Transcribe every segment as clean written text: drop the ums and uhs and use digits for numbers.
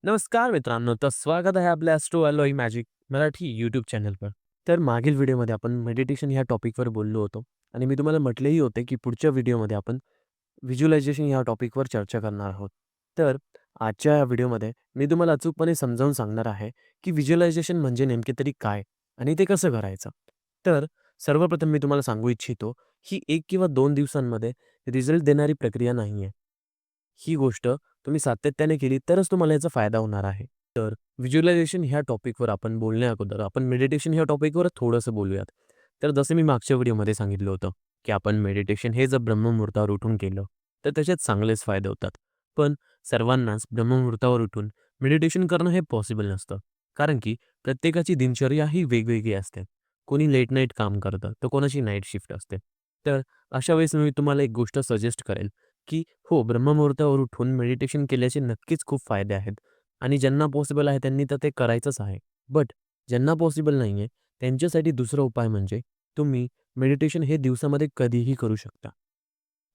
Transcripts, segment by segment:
नमस्कार मित्रांनो, तर स्वागत आहे आपल्या Austro alloy magic Marathi YouTube चॅनलवर. तर मागील व्हिडिओमध्ये आपण मेडिटेशन ह्या टॉपिकवर बोललो होतो आणि मी तुम्हाला म्हटलेही होते, की पुढच्या व्हिडिओमध्ये आपण व्हिज्युअलायझेशन ह्या टॉपिकवर चर्चा करणार आहोत. तर आजच्या या व्हिडिओमध्ये मी तुम्हाला अचूकपणे समजावून सांगणार आहे, की व्हिज्युअलायझेशन म्हणजे नेमके तरी काय आणि ते कसं करायचं. तर सर्वप्रथम मी तुम्हाला सांगू इच्छितो, ही 1 किंवा 2 दिवसांमध्ये रिझल्ट देणारी प्रक्रिया नाही आहे. ही गोष्ट तुम्ही सातत्याने केली तरच तुम्हाला याचा फायदा होणार आहे. तर व्हिज्युअलायझेशन ह्या टॉपिकवर आपण बोलण्या अगोदर आपण मेडिटेशन ह्या टॉपिकवर थोडंसं बोलूयात. तर जसं मी मागच्या व्हिडिओमध्ये सांगितलं होतं, की आपण मेडिटेशन हे जर ब्रह्ममुहूर्तावर उठून केलं, तर त्याच्यात चांगलेच फायदे होतात. पण सर्वांनाच ब्रह्ममुहूर्तावर उठून मेडिटेशन करणं हे पॉसिबल नसतं. कारण की प्रत्येकाची दिनचर्या ही वेगवेगळी असते. कोणी लेट नाईट काम करतं, तर कोणाची नाईट शिफ्ट असते. तर अशा वेळेस मी तुम्हाला एक गोष्ट सजेस्ट करेल, की हो, ब्रह्ममुहूर्तावर उठून मेडिटेशन केल्याचे नक्कीच खूप फायदे आहेत आणि ज्यांना पॉसिबल आहे त्यांनी तर ते करायचंच आहे. बट ज्यांना पॉसिबल नाही आहे, त्यांच्यासाठी दुसरा उपाय म्हणजे तुम्ही मेडिटेशन हे दिवसामध्ये कधीही करू शकता.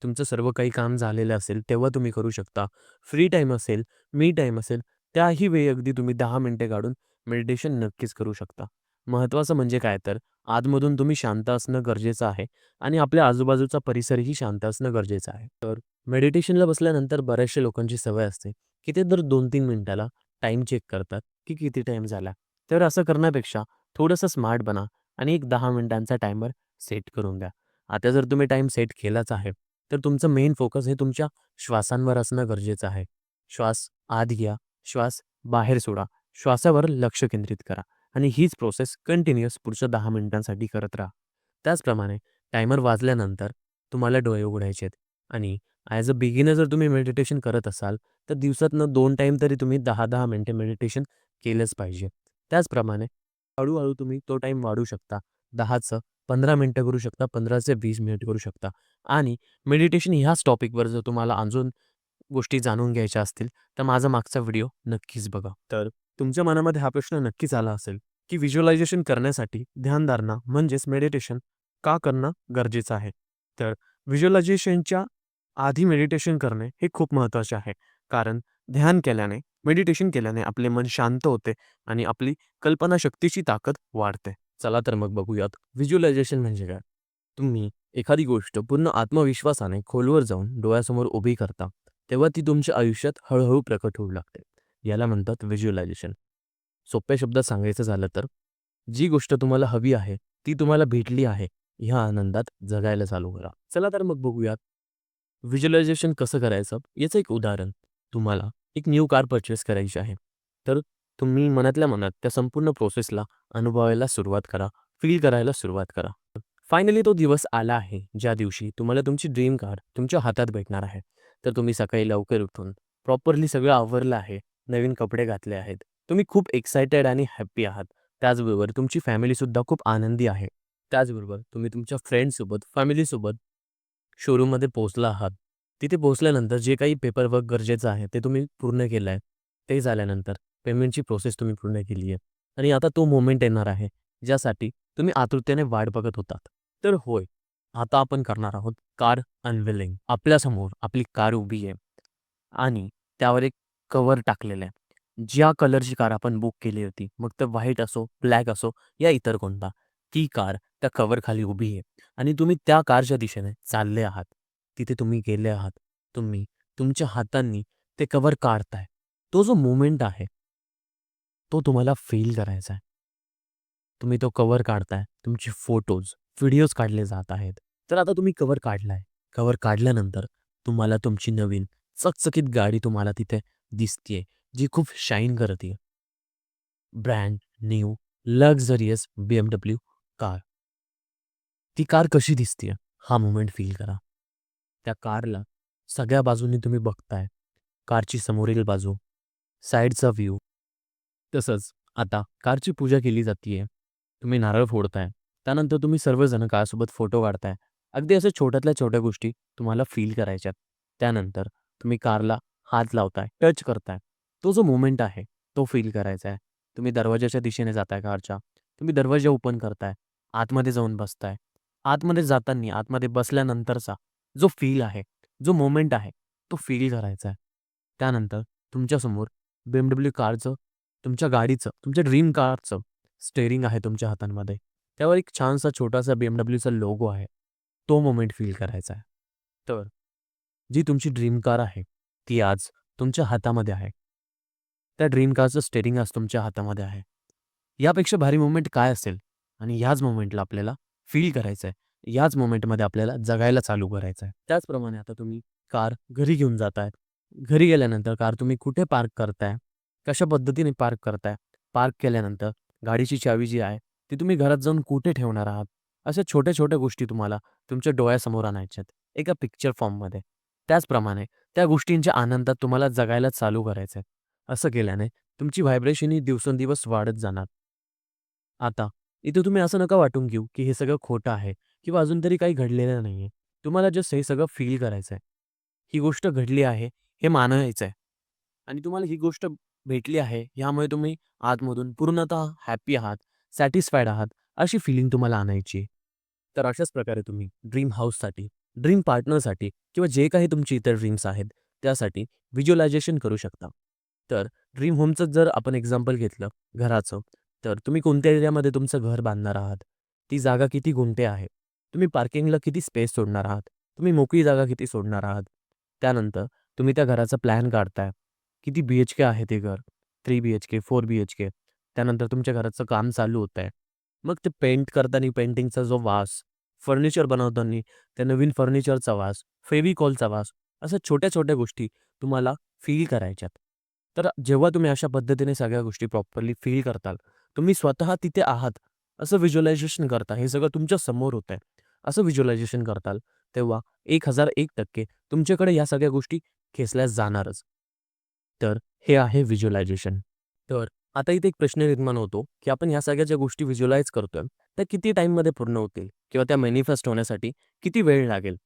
तुमचं सर्व काही काम झालेलं असेल, तेव्हा तुम्ही करू शकता. फ्री टाईम असेल, मी टाईम असेल, त्याही वेळी अगदी तुम्ही 10 मिनिटे काढून मेडिटेशन नक्कीच करू शकता. महत्त्वाचं म्हणजे काय तर आतमधून तुम्ही शांत असणं गरजेचं आहे आणि आपल्या आजूबाजूचा परिसरही शांत असणं गरजेचं आहे. तर मेडिटेशनला बसल्यानंतर बऱ्याचशा लोकांची सवय असते, की ते दर 2-3 मिनिटाला टाईम चेक करतात, की किती टाईम झाला. तर असं करण्यापेक्षा थोडंसं स्मार्ट बना आणि एक 10 मिनिटांचा टायमर सेट करून द्या. आता जर तुम्ही टाईम सेट केलाच आहे, तर तुमचं मेन फोकस हे तुमच्या श्वासांवर असणं गरजेचं आहे. श्वास आत घ्या, श्वास बाहेर सोडा. श्वासावर लक्ष केंद्रित करा आणि हीच प्रोसेस कंटिन्युअस पुढच्या 10 मिनिटांसाठी करत राहा. त्याचप्रमाणे टायमर वाजल्यानंतर तुम्हाला डोळे उघडायचे आहेत आणि ॲज अ बिगिनर जर तुम्ही मेडिटेशन करत असाल, तर दिवसातनं 2 टाईम तरी तुम्ही 10-10 मिनिटे मेडिटेशन केलंच पाहिजे. त्याचप्रमाणे हळू तुम्ही तो टाईम वाढवू शकता. 10चं 15 मिनिटं करू शकता, 15चे 20 मिनिट करू शकता आणि मेडिटेशन ह्याच टॉपिकवर जर तुम्हाला अजून गोष्टी जाणून घ्यायच्या असतील, तर माझा मागचा व्हिडिओ नक्कीच बघा. तर तुमच्या मनामध्ये हा प्रश्न नक्कीच आला असेल, की व्हिज्युअलायझेशन करण्यासाठी ध्यानधारणा म्हणजेच मेडिटेशन का करणं गरजेचं आहे? तर व्हिज्युअलायझेशनच्या आधी मेडिटेशन करणे हे खूप महत्त्वाचे आहे. कारण ध्यान केल्याने, मेडिटेशन केल्याने आपले मन शांत होते आणि आपली कल्पनाशक्तीची ताकद वाढते. चला तर मग बघूयात व्हिज्युअलायझेशन म्हणजे काय? तुम्ही एखादी गोष्ट पूर्ण आत्मविश्वासाने खोलवर जाऊन डोळ्यासमोर उभी करता, तेव्हा ती तुमच्या आयुष्यात हळू प्रकट होऊ लागते. याला म्हणतात व्हिज्युअलायझेशन. सोप्या शब्दात सांगायचं झालं तर, जी गोष्ट तुम्हाला हवी आहे, ती तुम्हाला भेटली आहे, ह्या आनंदात जगायला चालू करा. चला तर मग बघूयात, व्हिज्युअलायझेशन कसं करायचं याचं एक उदाहरण. तुम्हाला एक न्यू कार परचेस करायची आहे. तर तुम्ही मनातल्या मनात त्या संपूर्ण प्रोसेसला अनुभवायला सुरुवात करा, फील करायला सुरुवात करा. फायनली तो दिवस आला आहे, ज्या दिवशी तुम्हाला तुमची ड्रीम कार तुमच्या हातात भेटणार आहे. तर तुम्ही सकाळी लवकर उठून प्रॉपरली सगळं आवरलं आहे, नवीन कपडे घातले आहेत. तुम्ही खूप एक्सायटेड आणि हॅपी आहात. त्याचबरोबर तुमची फॅमिलीसुद्धा खूप आनंदी आहे. त्याचबरोबर तुम्ही तुमच्या फ्रेंड्ससोबत, फॅमिलीसोबत शोरूममध्ये पोहोचला आहात. तिथे पोहोचल्यानंतर जे काही पेपरवर्क गरजेचं आहे, ते तुम्ही पूर्ण केलं आहे. ते झाल्यानंतर पेमेंटची प्रोसेस तुम्ही पूर्ण केली आहे आणि आता तो मोमेंट येणार आहे, ज्यासाठी तुम्ही आतुरतेने वाट बघत होतात. तर होय, आता आपण करणार आहोत कार अनव्हीलिंग. आपल्यासमोर आपली कार उभी आहे आणि त्यावर एक कव्हर टाकलेलं आहे. ज्या कलरची कार आपण बुक केली होती, मग ते व्हाईट असो, ब्लॅक असो या इतर कोणता, ती कार त्या कव्हरखाली उभी आहे आणि तुम्ही त्या कारच्या दिशेने चालले आहात. तिथे तुम्ही गेले आहात. तुम्ही तुमच्या हातांनी ते कव्हर काढताय. तो जो मोमेंट आहे, तो तुम्हाला फील करायचा आहे. तुम्ही तो कव्हर काढताय. तुमचे फोटोज, व्हिडिओज काढले जात आहेत. तर आता तुम्ही कव्हर काढलाय. कव्हर काढल्यानंतर तुम्हाला तुमची नवीन चकचकीत गाडी तुम्हाला तिथे दिसतीये, जी खूप शाईन करतीये. Brand new luxurious BMW car. ती कार कशी दिसतीये? हा मोमेंट फील करा. त्या कारला सगळ्या बाजूंनी तुम्ही बघताय. कारची समोरील बाजू, साइडचा व्ह्यू. तसंच आता कारची पूजा केली जातीये. तुम्ही नारळ फोडताय. त्यानंतर तुम्ही सर्वजण कारसोबत फोटो काढताय. अगदी अशा छोट्यातल्या छोट्या गोष्टी तुम्हाला फील करायच्यात. त्यानंतर तुम्ही कारला हात लावताय, टच करताय. तो जो मोमेंट आहे, तो फील करायचा आहे. तुम्ही दरवाजाच्या दिशेने जाताय कारच्या. तुम्ही दरवाजा ओपन करताय. आतमध्ये जाऊन बसताय. आतमध्ये जाताना, आतमध्ये बसल्यानंतरचा जो फील आहे, जो मोमेंट आहे, तो फील करायचा आहे. त्यानंतर तुमच्यासमोर BMW कारचं, तुमच्या गाडीचं, तुमच्या ड्रीम कारचं स्टीअरिंग आहे तुमच्या हातांमध्ये. त्यावर एक छानसा छोटासा BMWचा लोगो आहे. तो मोमेंट फील करायचा आहे. तर जी तुमची ड्रीम कार आहे, ती आज तुमच्या हातामध्ये आहे. त्या ड्रीम कारचं स्टीअरिंग आज तुमच्या हातामध्ये आहे. यापेक्षा भारी मोमेंट काय असेल? आणि ह्याच मोमेंटला आपल्याला फील करायचं आहे. याच मोमेंटमध्ये आपल्याला जगायला चालू करायचं आहे. त्याचप्रमाणे आता तुम्ही कार घरी घेऊन जाताय. घरी गेल्यानंतर कार तुम्ही कुठे पार्क करताय? कशा पद्धतीने पार्क करताय? पार्क केल्यानंतर गाडीची चावी जी आहे, ती तुम्ही घरात जाऊन कुठे ठेवणार आहात? अशा छोट्या-छोट्या गोष्टी तुम्हाला तुमच्या डोळ्यासमोर आणायच्या आहेत, एका पिक्चर फॉर्ममध्ये. त्याचप्रमाणे त्या गोष्टींच्या आनंदात तुम्हाला जगायला चालू करायचं आहे. असं केल्याने तुमची व्हायब्रेशन ही दिवसेंदिवस वाढत जाणार. आता इथे तुम्ही असं नका वाटून घेऊ, की हे सगळं खोटं आहे किंवा अजून तरी काही घडलेलं नाहीये. तुम्हाला जस्ट हे सगळं फील करायचं आहे. ही गोष्ट घडली आहे, हे मानायचं आहे आणि तुम्हाला ही गोष्ट भेटली आहे, यामुळे तुम्ही आतमधून पूर्णतः हॅपी आहात, सॅटिस्फाईड आहात, अशी फीलिंग तुम्हाला आणायची आहे. तर अशाच प्रकारे तुम्ही ड्रीम हाऊससाठी, ड्रीम पार्टनरसाठी किंवा जे काही तुमचे इतर ड्रीम्स आहेत, त्यासाठी व्हिज्युअलायझेशन करू शकता. तर ड्रीम होमचं जर आपण एक्झाम्पल घेतलं घराचं, तर तुम्ही कोणत्या एरियामध्ये तुमचं घर बांधणार आहात? ती जागा किती गुंठे आहे? तुम्ही पार्किंगला किती स्पेस सोडणार आहात? तुम्ही मोकळी जागा किती सोडणार आहात? त्यानंतर तुम्ही त्या घराचा प्लॅन काढताय. किती BHK आहे ते घर? 3 BHK, 4 BHK. त्यानंतर तुमच्या घराचं काम चालू होतंय. मग ते पेंट करताना पेंटिंगचा जो वास, फर्निचर बनवताना त्या नवीन फर्निचरचा वास, फेविकॉलचा वास, अशा छोट्या-छोट्या गोष्टी तुम्हाला फील करायच्यात. तर जेव्हा तुम्ही अशा पद्धतीने सगळ्या गोष्टी प्रॉपरली फील करताल, तुम्ही स्वतः तिथे आहात, असं व्हिज्युअलायझेशन करता. हे सगळं तुमच्या समोर होतंय. असं व्हिज्युअलायझेशन करताल, तेव्हा 1001% तुमच्याकडे ह्या सगळ्या गोष्टी खेचल्या जाणारच. तर हे आहे व्हिज्युअलायझेशन. तर आता इथे एक प्रश्न निर्माण होतो, की आपण ह्या सगळ्या ज्या गोष्टी व्हिज्युअलाइज करतोय, त्या किती टाईममध्ये पूर्ण होतील किंवा त्या मॅनिफेस्ट होण्यासाठी किती वेळ लागेल?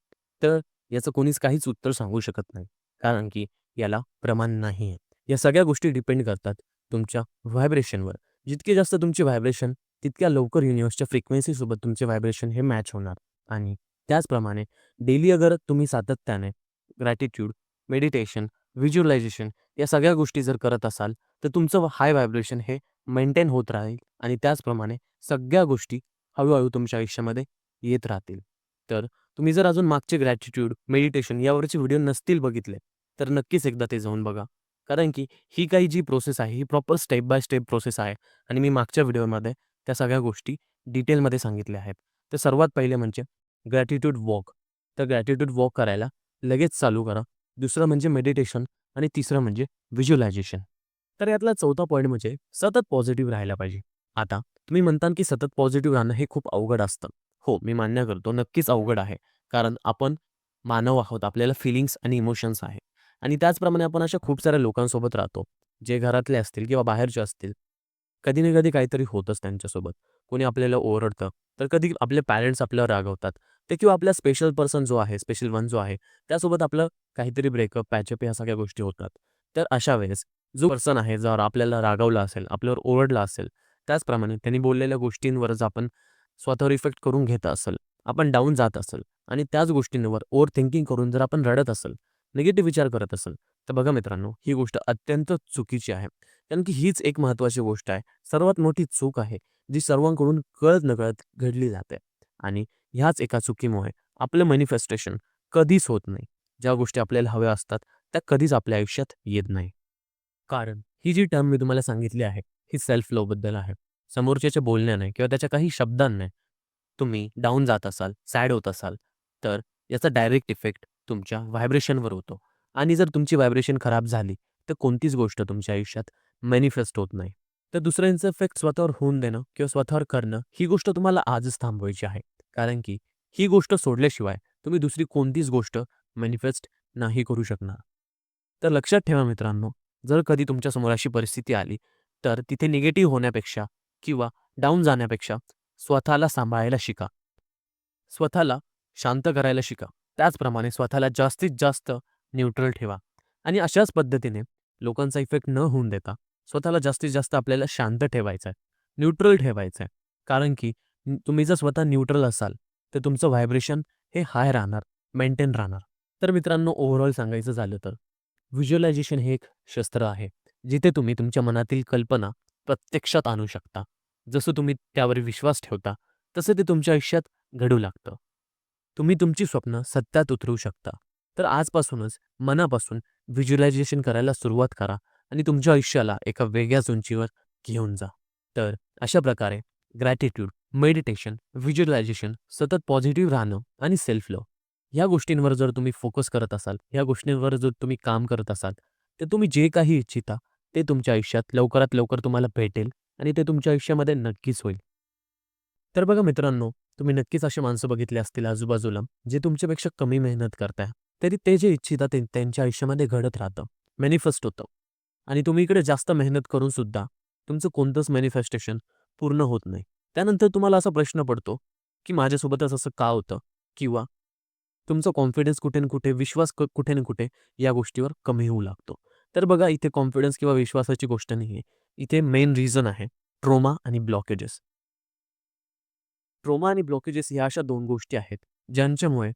तर याचं कोणीच काहीच उत्तर सांगू शकत नाही. कारण की याला प्रमाण नाही आहे. या सगळ्या गोष्टी डिपेंड करतात तुमच्या व्हायब्रेशनवर. जितके जास्त तुमची व्हायब्रेशन, तितक्या लवकर युनिव्हर्सच्या फ्रिक्वेन्सीसोबत तुमचे व्हायब्रेशन हे मॅच होणार आणि त्याचप्रमाणे डेली अगर तुम्ही सातत्याने ग्रॅटिट्यूड, मेडिटेशन, व्हिज्युअलायझेशन या सगळ्या गोष्टी जर करत असाल, तर तुमचं हाय व्हायब्रेशन हे मेंटेन होत राहील आणि त्याचप्रमाणे सगळ्या गोष्टी हळू तुमच्या आयुष्यामध्ये येत राहतील. तर तुम्ही जर अजून मागचे ग्रॅटिट्यूड, मेडिटेशन यावरचे व्हिडिओ नसतील बघितले, तर नक्कीच एकदा ते जाऊन बघा. कारण की ही काही जी प्रोसेस आहे, ही proper step by step process आहे आणि मी मागच्या व्हिडिओमध्ये त्या सगळ्या गोष्टी डिटेलमध्ये सांगितल्या आहेत. तर सर्वात पहिले म्हणजे ग्रॅटिट्यूड वॉक. तर ग्रॅटिट्यूड वॉक करायला लगेच चालू करा. दुसरं म्हणजे मेडिटेशन आणि तिसरं म्हणजे व्हिज्युअलायझेशन. तर यातला चौथा पॉईंट म्हणजे सतत पॉझिटिव्ह राहायला पाहिजे. आता तुम्ही म्हणताल की सतत पॉझिटिव्ह राहणं हे खूप अवघड असतं. हो, मी मान्य करतो नक्कीच अवघड आहे. कारण आपण मानव आहोत, आपल्याला फीलिंग्स आणि इमोशन्स आहेत आणि त्याचप्रमाणे आपण अशा खूप साऱ्या लोकांसोबत राहतो, जे घरातले असतील किंवा बाहेरचे असतील. कधी ना कधी काहीतरी होतंच त्यांच्यासोबत. कोणी आपल्याला ओरडतं, तर कधी आपले पॅरेंट्स आपल्यावर रागवतात. ते किंवा आपला स्पेशल पर्सन जो आहे, स्पेशल वन जो आहे, त्यासोबत आपलं काहीतरी ब्रेकअप, पॅचअप ह्या सगळ्या गोष्टी होतात. तर अशा वेळेस जो पर्सन आहे, ज्यावर आपल्याला रागावलं असेल, आपल्यावर ओरडला असेल, त्याचप्रमाणे त्यांनी बोललेल्या गोष्टींवरच आपण स्वतःवर इफेक्ट करून घेत असेल, आपण डाऊन जात असेल आणि त्याच गोष्टींवर ओव्हर थिंकिंग करून जर आपण रडत असेल, निगेटिव्ह विचार करत असेल, तर बघा मित्रांनो, ही गोष्ट अत्यंत चुकीची आहे. कारण की हीच एक महत्त्वाची गोष्ट आहे. सर्वात मोठी चूक आहे, जी सर्वांकडून कळत-नकळत घडली जाते आणि ह्याच एका चुकीमुळे आपलं मॅनिफेस्टेशन कधीच होत नाही. ज्या गोष्टी आपल्याला हव्या असतात, त्या कधीच आपल्या आयुष्यात येत नाही. कारण ही जी टर्म मी तुम्हाला सांगितली आहे, ही सेल्फ लव्हबद्दल आहे. समोरच्याच्या बोलण्याने किंवा त्याच्या काही शब्दांनी तुम्ही डाऊन जात असाल, सॅड होत असाल, तर याचा डायरेक्ट इफेक्ट तुमच्या व्हायब्रेशनवर होतो आणि जर तुमची व्हायब्रेशन खराब झाली, तर कोणतीच गोष्ट तुमच्या आयुष्यात मॅनिफेस्ट होत नाही. तर दुसऱ्यांचा इफेक्ट स्वतःवर होऊन देणं किंवा स्वतःवर करणं, ही गोष्ट तुम्हाला आजच थांबवायची आहे. कारण की ही गोष्ट सोडल्याशिवाय तुम्ही दुसरी कोणतीच गोष्ट मॅनिफेस्ट नाही करू शकणार. तर लक्षात ठेवा मित्रांनो, जर कधी तुमच्यासमोर अशी परिस्थिती आली, तर तिथे निगेटिव्ह होण्यापेक्षा किंवा डाऊन जाण्यापेक्षा स्वतःला सांभाळायला शिका. स्वतःला शांत करायला शिका. त्याचप्रमाणे स्वतःला जास्तीत जास्त न्यूट्रल ठेवा आणि अशाच पद्धतीने लोकांचा इफेक्ट न होऊन देता स्वतःला जास्तीत जास्त आपल्याला शांत ठेवायचं आहे, न्यूट्रल ठेवायचं आहे. कारण की तुम्ही जर स्वतः न्यूट्रल असाल, तर तुमचं व्हायब्रेशन हे हाय राहणार, मेंटेन राहणार. तर मित्रांनो ओव्हरऑल सांगायचं झालं तर व्हिज्युअलायझेशन हे एक शस्त्र आहे जिथे तुम्ही तुमच्या मनातील कल्पना प्रत्यक्षात आणू शकता. जसं तुम्ही त्यावर विश्वास ठेवता, तसं ते तुमच्या आयुष्यात घडू लागतं. तुम्ही तुमची स्वप्न सत्यात उतरवू शकता. तर आजपासूनच मनापासून व्हिज्युअलायझेशन करायला सुरुवात करा आणि तुमच्या आयुष्याला एका वेगळ्याच उंचीवर घेऊन जा. तर अशा प्रकारे ग्रॅटिट्यूड, मेडिटेशन, व्हिज्युअलायझेशन, सतत पॉझिटिव्ह राहणं आणि सेल्फ लव्ह ह्या गोष्टींवर जर तुम्ही फोकस करत असाल, ह्या गोष्टींवर जर तुम्ही काम करत असाल, तर तुम्ही जे काही इच्छिता ते तुमच्या आयुष्यात लवकरात लवकर तुम्हाला भेटेल आणि ते तुमच्या आयुष्यामध्ये नक्कीच होईल. तर बघा मित्रांनो, तुम्ही नक्कीच अशी माणसं बघितली असतील आजूबाजूला, जे तुमच्यापेक्षा कमी मेहनत करताय, तरी ते जे इच्छितात ते त्यांच्या आयुष्यामध्ये घडत राहतं, मॅनिफेस्ट होतं. आणि तुम्ही इकडे जास्त मेहनत करून सुद्धा तुमचं कोणतंच मॅनिफेस्टेशन पूर्ण होत नाही. त्यानंतर तुम्हाला असा प्रश्न पडतो, की माझ्यासोबतच असं का होतं? किंवा तुमचा कॉन्फिडन्स कुठे ना कुठे, विश्वास कुठे ना कुठे या गोष्टीवर कमी होऊ लागतो. तर बघा इथे कॉन्फिडन्स किंवा विश्वासाची गोष्ट नाहीये. इथे मेन रिझन आहे ट्रॉमा आणि ब्लॉकेजेस. ट्रॉमा आणि ब्लॉकेजेस ह्या अशा 2 गोष्टी आहेत, ज्यांच्यामुळे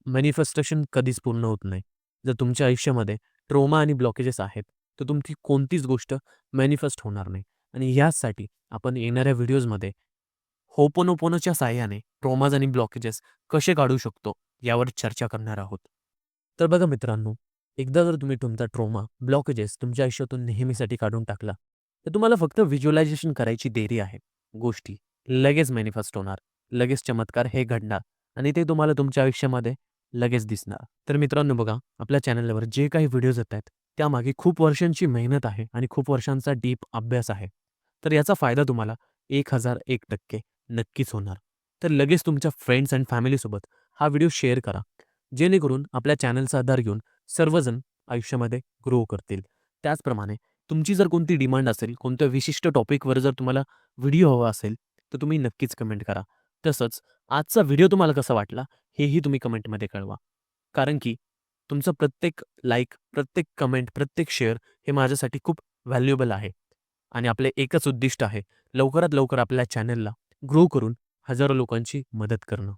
मॅनिफेस्टेशन कधीच पूर्ण होत नाही. जर तुमच्या आयुष्यामध्ये ट्रॉमा आणि ब्लॉकेजेस आहेत, तर तुमची कोणतीच गोष्ट मॅनिफेस्ट होणार नाही. आणि याचसाठी आपण येणाऱ्या व्हिडिओजमध्ये होपोनोपोनोच्या साहाय्याने ट्रॉमाज आणि ब्लॉकेजेस कसे काढू शकतो, यावर चर्चा करणार आहोत. तर बघा मित्रांनो, एकदा जर तुम्ही तुमचा ट्रॉमा, ब्लॉकेजेस तुमच्या आयुष्यातून नेहमीसाठी काढून टाकला, तर तुम्हाला फक्त व्हिज्युअलायझेशन करायची देरी आहे. गोष्टी लगेच मॅनिफेस्ट होणार, लगेच चमत्कार हे घडणार आणि ते तुम्हाला तुमच्या आयुष्यामध्ये लगेच दिसणार. तर मित्रांनो बघा, आपल्या चॅनलवर जे काही व्हिडिओज येत आहेत, त्यामागे खूप वर्षांची मेहनत आहे आणि खूप वर्षांचा डीप अभ्यास आहे. तर याचा फायदा तुम्हाला 1001% नक्कीच होणार. तर लगेच तुमच्या फ्रेंड्स अँड फॅमिलीसोबत हा व्हिडिओ शेअर करा, जेणेकरून आपल्या चॅनलचा आधार घेऊन सर्वजण आयुष्यामध्ये ग्रो करतील. त्याचप्रमाणे तुमची जर कोणती डिमांड असेल, कोणत्या विशिष्ट टॉपिकवर जर तुम्हाला व्हिडिओ हवा असेल, तर तुम्ही नक्कीच कमेंट करा. तसंच आजचा व्हिडिओ तुम्हाला कसा वाटला, हेही तुम्ही कमेंटमध्ये कळवा. कारण की तुमचं प्रत्येक लाईक, प्रत्येक कमेंट, प्रत्येक शेअर हे माझ्यासाठी खूप व्हॅल्युएबल आहे. आणि आपले एकच उद्दिष्ट आहे, लवकरात लवकर आपल्या चॅनलला ग्रो करून हजारो लोकांची मदत करणं.